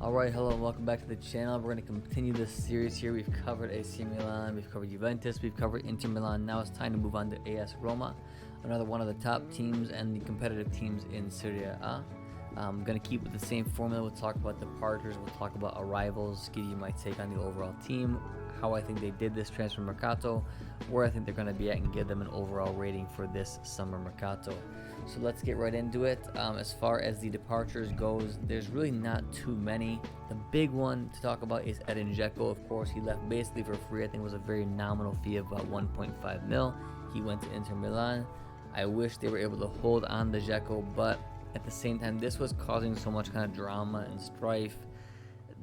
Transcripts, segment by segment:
Alright, hello and welcome back to the channel. We're going to continue this series here. We've covered AC Milan, we've covered Juventus, we've covered Inter Milan. Now it's time to move on to AS Roma, another one of the top teams and the competitive teams in Serie A. I'm going to keep with the same formula. We'll talk about departures, we'll talk about arrivals, give you my take on the overall team, how I think they did this transfer mercato, where I think they're going to be at, and give them an overall rating for this summer mercato. So let's get right into it. As far as the departures goes, there's really not too many. The big one to talk about is Edin Dzeko. Of course, he left basically for free. I think it was a very nominal fee of about 1.5 mil. He went to Inter Milan. I wish they were able to hold on to Dzeko, but at the same time, this was causing so much kind of drama and strife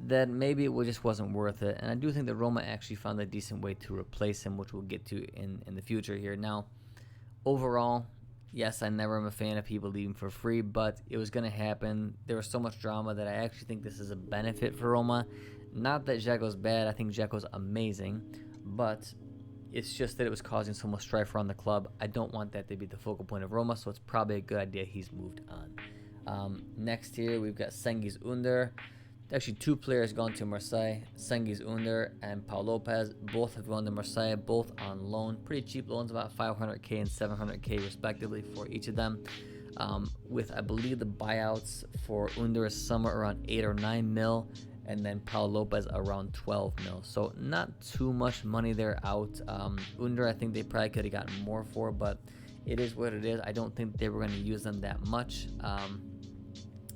that maybe it just wasn't worth it. And I do think that Roma actually found a decent way to replace him, which we'll get to in the future here. Now, overall, yes, I never am a fan of people leaving for free, but it was going to happen. There was so much drama that I actually think this is a benefit for Roma. Not that Dzeko's bad. I think Dzeko's amazing, but it's just that it was causing so much strife around the club. I don't want that to be the focal point of Roma, so it's probably a good idea he's moved on. Next here, we've got Cengiz Ünder. Actually, two players gone to Marseille, Cengiz Ünder and Pau Lopez. Both have gone to Marseille, both on loan. Pretty cheap loans, about 500k and 700k respectively for each of them. With, I believe, the buyouts for Ünder is somewhere around 8 or 9 mil, and then Pau Lopez around 12 mil. So not too much money there out. Ünder, I think they probably could have gotten more for, but it is what it is. I don't think they were going to use them that much.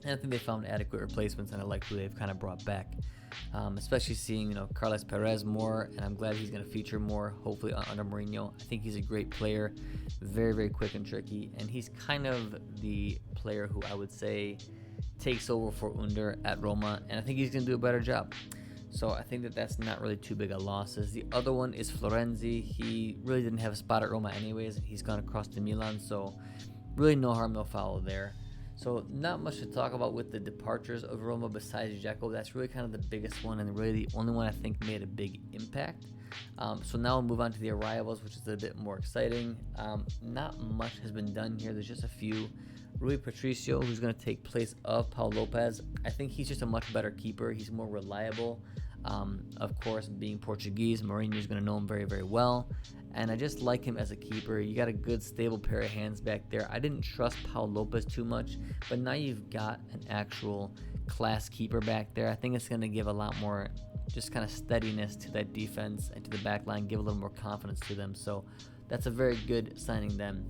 And I think they found adequate replacements, and I like who they've kind of brought back. Especially seeing, Carles Perez more, and I'm glad he's going to feature more, hopefully under Mourinho. I think he's a great player, very, very quick and tricky, and he's kind of the player who I would say takes over for Ünder at Roma, and I think he's going to do a better job. So I think that that's not really too big a loss. The other one is Florenzi. He really didn't have a spot at Roma anyways, and he's gone across to Milan, so really no harm, no foul there. So not much to talk about with the departures of Roma besides Dzeko. That's really kind of the biggest one, and really the only one I think made a big impact. So now we'll move on to the arrivals, which is a bit more exciting. Not much has been done here. There's just a few. Rui Patricio, who's going to take place of Pau Lopez. I think he's just a much better keeper. He's more reliable. Of course, being Portuguese, Mourinho's going to know him very, very well. And I just like him as a keeper. You got a good, stable pair of hands back there. I didn't trust Pau Lopez too much, but now you've got an actual class keeper back there. I think it's going to give a lot more just kind of steadiness to that defense and to the back line, give a little more confidence to them. So that's a very good signing then.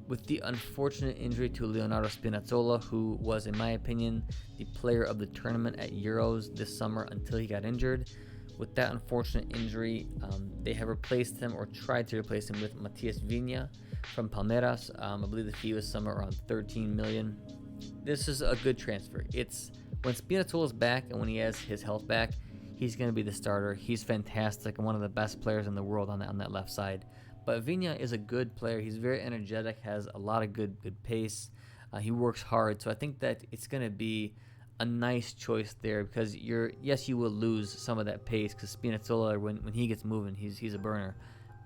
With the unfortunate injury to Leonardo Spinazzola, who was, in my opinion, the player of the tournament at Euros this summer until he got injured. With that unfortunate injury, they have replaced him, or tried to replace him, with Matias Vinha from Palmeiras. I believe the fee was somewhere around 13 million. This is a good transfer. It's when Spinazzola's back and when he has his health back, he's going to be the starter. He's fantastic and one of the best players in the world on that left side. But Vinha is a good player. He's very energetic, has a lot of good pace. He works hard, so I think that it's going to be a nice choice there, because yes, you will lose some of that pace because Spinazzola, when he gets moving, he's a burner.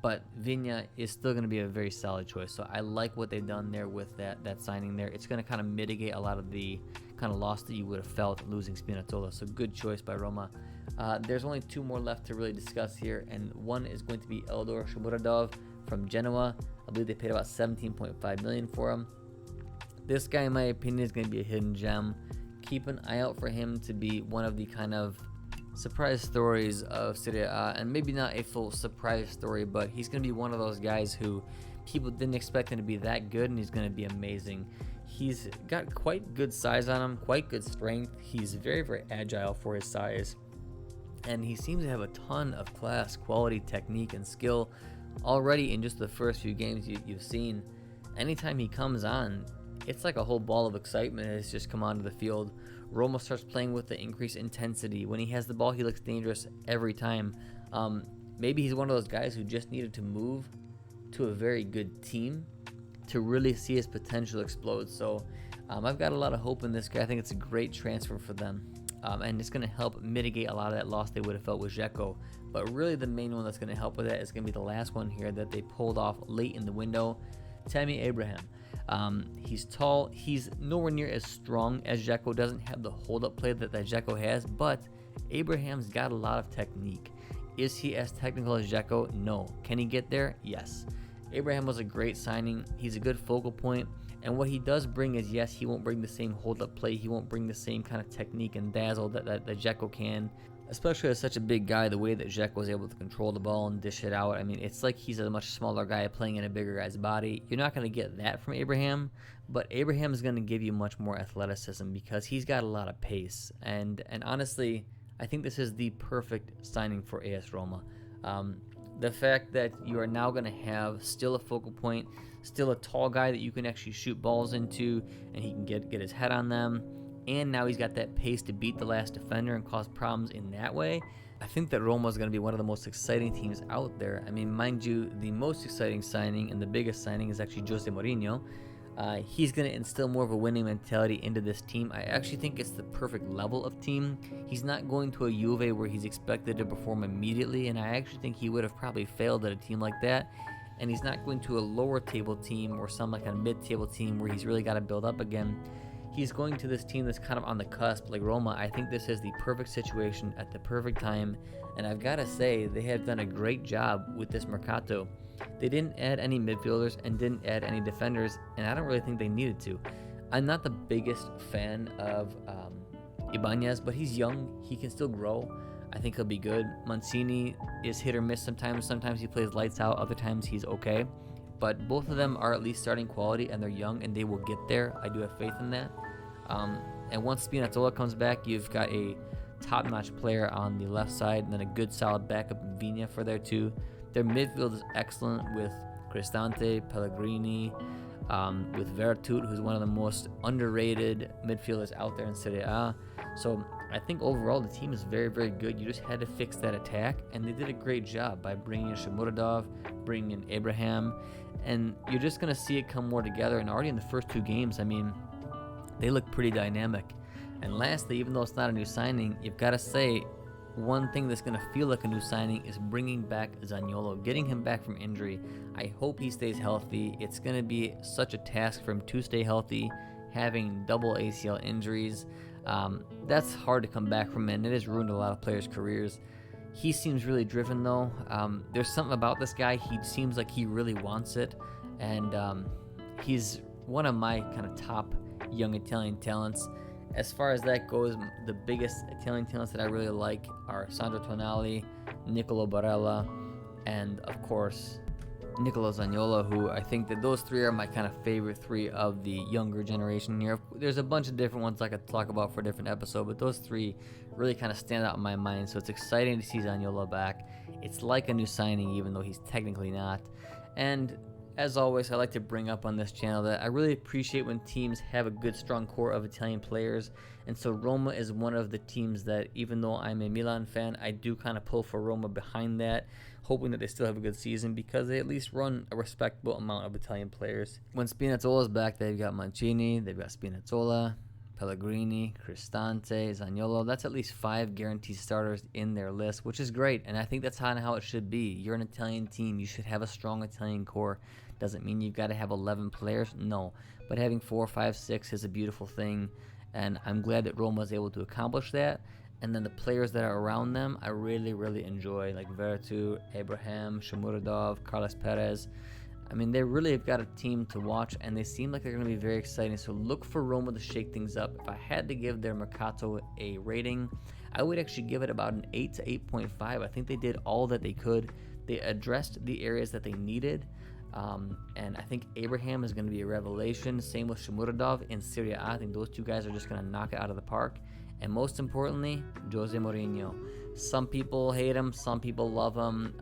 But Vinha is still going to be a very solid choice. So I like what they've done there with that signing there. It's going to kind of mitigate a lot of the kind of loss that you would have felt losing Spinazzola. So good choice by Roma. There's only two more left to really discuss here, and one is going to be Eldor Shomurodov from Genoa. I believe they paid about 17.5 million for him. This guy, in my opinion, is going to be a hidden gem. Keep an eye out for him to be one of the kind of surprise stories of Serie A, and maybe not a full surprise story, but he's going to be one of those guys who people didn't expect him to be that good, and he's going to be amazing. He's got quite good size on him, quite good strength. He's very, very agile for his size, and he seems to have a ton of class, quality, technique, and skill already in just the first few games you've seen. Anytime he comes on, it's like a whole ball of excitement has just come onto the field. Roma starts playing with the increased intensity. When he has the ball, he looks dangerous every time. Maybe he's one of those guys who just needed to move to a very good team to really see his potential explode. So I've got a lot of hope in this guy. I think it's a great transfer for them. And it's going to help mitigate a lot of that loss they would have felt with Dzeko. But really the main one that's going to help with that is going to be the last one here that they pulled off late in the window. Tammy Abraham. He's tall. He's nowhere near as strong as Dzeko. Doesn't have the hold-up play that Dzeko has, but Abraham's got a lot of technique. Is he as technical as Dzeko? No. Can he get there? Yes. Abraham was a great signing. He's a good focal point. And what he does bring is, yes, he won't bring the same hold-up play. He won't bring the same kind of technique and dazzle that Dzeko can, especially as such a big guy, the way that Dzeko was able to control the ball and dish it out. I mean, it's like he's a much smaller guy playing in a bigger guy's body. You're not going to get that from Abraham, but Abraham is going to give you much more athleticism because he's got a lot of pace. And honestly, I think this is the perfect signing for AS Roma. The fact that you are now going to have still a focal point, still a tall guy that you can actually shoot balls into, and he can get his head on them, and now he's got that pace to beat the last defender and cause problems in that way. I think that Roma is going to be one of the most exciting teams out there. I mean, mind you, the most exciting signing and the biggest signing is actually Jose Mourinho. He's going to instill more of a winning mentality into this team. I actually think it's the perfect level of team. He's not going to a Juve where he's expected to perform immediately, and I actually think he would have probably failed at a team like that. And he's not going to a lower table team or some like a mid-table team where he's really got to build up again. He's going to this team that's kind of on the cusp, like Roma. I think this is the perfect situation at the perfect time, and I've got to say, they have done a great job with this mercato. They didn't add any midfielders and didn't add any defenders, and I don't really think they needed to. I'm not the biggest fan of Ibanez, but he's young. He can still grow. I think he'll be good. Mancini is hit or miss sometimes. Sometimes he plays lights out. Other times he's okay. But both of them are at least starting quality, and they're young, and they will get there. I do have faith in that. And once Spinazzola comes back, you've got a top-notch player on the left side, and then a good, solid backup in Vigna for there too. Their midfield is excellent with Cristante, Pellegrini, with Vertut, who's one of the most underrated midfielders out there in Serie A. So I think overall the team is very, very good. You just had to fix that attack, and they did a great job by bringing in Shomurodov, bringing in Abraham, and you're just going to see it come more together. And already in the first two games, I mean, they look pretty dynamic. And lastly, even though it's not a new signing, you've got to say one thing that's going to feel like a new signing is bringing back Zaniolo, getting him back from injury. I hope he stays healthy. It's going to be such a task for him to stay healthy, having double ACL injuries. That's hard to come back from, and it has ruined a lot of players' careers. He seems really driven, though. There's something about this guy. He seems like he really wants it, and he's one of my kind of top young Italian talents. As far as that goes, the biggest Italian talents that I really like are Sandro Tonali, Nicolo Barella, and of course Nicolo Zaniolo, who I think that those three are my kind of favorite three of the younger generation here. There's a bunch of different ones I could talk about for a different episode, but those three really kind of stand out in my mind. So it's exciting to see Zaniolo back. It's like a new signing, even though he's technically not. And as always, I like to bring up on this channel that I really appreciate when teams have a good, strong core of Italian players. And so Roma is one of the teams that, even though I'm a Milan fan, I do kind of pull for Roma behind that, hoping that they still have a good season because they at least run a respectable amount of Italian players. When Spinazzola's back, they've got Mancini, they've got Spinazzola, Pellegrini, Cristante, Zaniolo. That's at least 5 guaranteed starters in their list, which is great. And I think that's kind of how it should be. You're an Italian team. You should have a strong Italian core. Doesn't mean you've got to have 11 players. No. But having 4, 5, 6 is a beautiful thing. And I'm glad that Roma was able to accomplish that. And then the players that are around them, I really, really enjoy. Like Vertu, Abraham, Shomurodov, Carlos Perez. I mean, they really have got a team to watch, and they seem like they're going to be very exciting. So look for Roma to shake things up. If I had to give their Mercato a rating, I would actually give it about an 8 to 8.5. I think they did all that they could. They addressed the areas that they needed. And I think Abraham is going to be a revelation. Same with Shomurodov in Serie A. I think those two guys are just going to knock it out of the park. And most importantly, Jose Mourinho. Some people hate him, some people love him.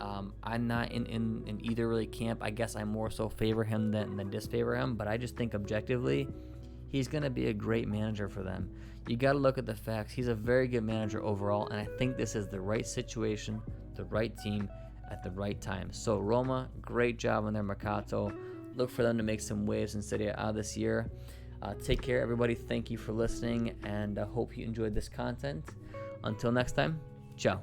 I'm not in either really camp. I guess I more so favor him than disfavor him, but I just think objectively, he's going to be a great manager for them. You got to look at the facts. He's a very good manager overall, and I think this is the right situation, the right team, at the right time. So Roma, great job on their Mercato. Look for them to make some waves in Serie A this year. Take care, everybody. Thank you for listening, and I hope you enjoyed this content. Until next time, ciao.